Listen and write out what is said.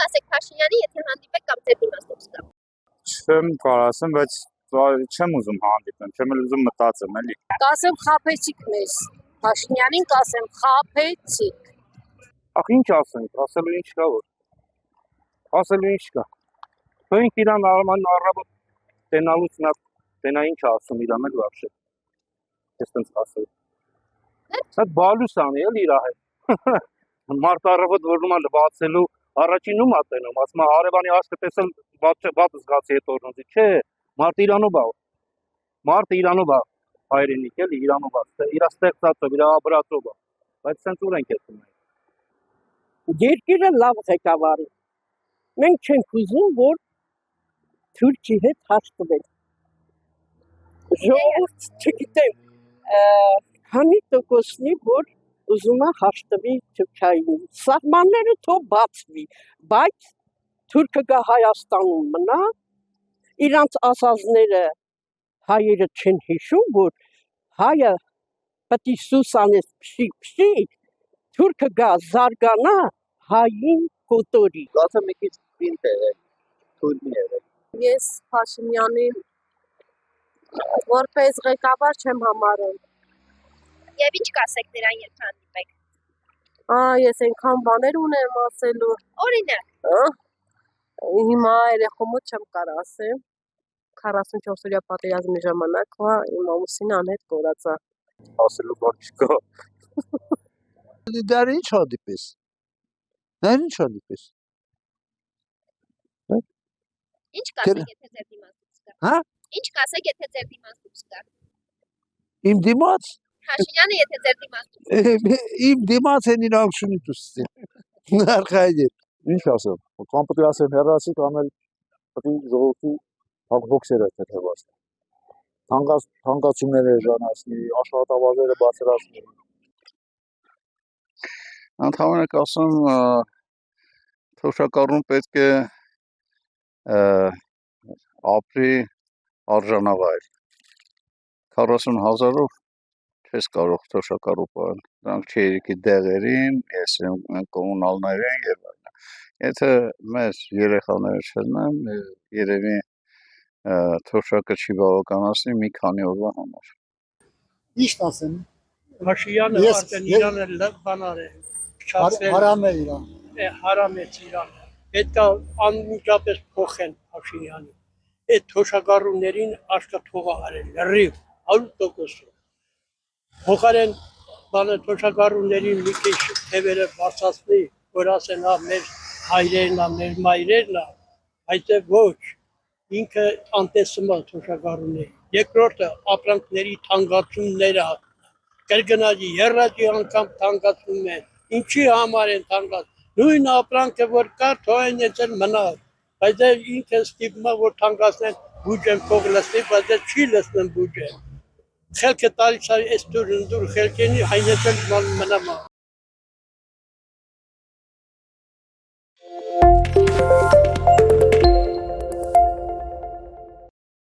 կասեք Փաշինյանի, եթե հանդիպեք կամ ձեր իմաստով կա։ Չեմ կարող ասեմ, բայց չեմ ուզում հանդիպեմ, չեմ ուզում մտածեմ, էլի։ Կասեմ խափեցիք մեզ։ Փաշինյանին կասեմ խափեցիք։ Ախ ինչ ասենք, ասելու ինչ կա որ։ Ասելու ինչ կա։ Թողենք իրան առավոտ տենալուց նա տենա ինչ ասում իրան էլ вообще։ Ես տենց ասել։ Դա բալուս անի էլ իր հետ։ Մարդ առավոտ որնում է լվացելու առաջին ում ատենում, ասում է հարևանի աչքը տեսել բաց զգացի հետ օրնոդի, չէ, մարդ իրանով է, մարդը իրանով է հայրենիք էլի, իրանով է, իր ստեղծածով, իր ապրածով է, բայց սենց ուր ենք էտում ենք։ Երկիրը լավ ղեկավարի։ Մենք չենք ուզում, որ Թուրքի հետ հաշտվեն։ Ժողովուրդ չգիտեմ, քանի տոկոսնի, որ ուզում է հաշտվի Թուրքիային։ Սահմանները թող բացվի, բայց Թուրքը գա Հայաստանում մնա, իրանց ասածները հայերը չեն հիշում, որ հայը պետք է սուսանես փշի, Թուրքը գա զարգանա, հային կոտորի։ Գացը մի քիչ պինդ եղել, թույլ եղել։ Ես Փաշինյանին որպես ղեկավար չեմ համարում։ Եվ ինչ կասեք նրան, եթե հանդիպեք։ Ես այնքան բաներ ունեմ ասելու։ Օրինակ։ Հիմա երեխոմոց չեմ կարող ասեմ։ 44-օրյա պատերազմի ժամանակ իմ ամուսինը անհետ կորած է։ Ասելու բան չկա։ Դար ինչ հանդիպես։ Դար ինչ հանդիպես։ Ինչ կասեք, եթե ձեր դիմացուց կա։ Հա? Ինչ կասեք, եթե ձեր դիմացուց կա։ Իմ դիմաց։ Փաշինյանը, եթե ձեր դիմացուց։ Իմ դիմաց են իր ակշունի դուսի։ Նարխայդի։ Ինչ ասեմ, կամ պետք է ասեմ հեռացի, կամ էլ պետք է ժողովրդի հոգսերը թեթևացնի։ Թանկացումները ժանացնի, աշխատավարձերը բարձրացնի։ Ընդհանրապես կասեմ, թոշակառուն պետք է ապրի արժանավայր։ 40,000-ով չես կարող թոշակառու պահել։ Դրանք չերիկի դեղերին, ես կոմունալներին եւ այլն։ Եթե մեր երեխաները չլինեն, երևի թոշակը չի բավականացնի մի քանի օրվա համար։ Ինչ ասեմ։ Փաշինյանը արդեն Իրանը լավ բանար է։ Հարամ է Իրան։ Հարամ է Իրան։ Պետք է անմիջապես փոխեն Փաշինյանին։ Այդ թոշակառուներին աշկա թողա արել, լրիվ 100%։ Փոխարեն բանը թոշակառուներին մի քիչ թևերը բարձրացնի, որ ասեն հա մեր հայրերն է, մեր մայրերն է, այդ ոչ, ինքը անտեսում է թոշակառուներին։ Երկրորդը ապրանքների թանկացումները, կրկնաջի, եռաջի անգամ թանկացնում են, ինչի համար են թանկացնում, նույն ապրանքը որ կար, թող են եցել մնալ, բայց ինքը ստիպում է, որ թանկացնեն բուջեն փող լսնի, բայց չի լսնեն բուջեն։ Խելքը տալիս է այս դուր խելքենի հայնեցել մնամա։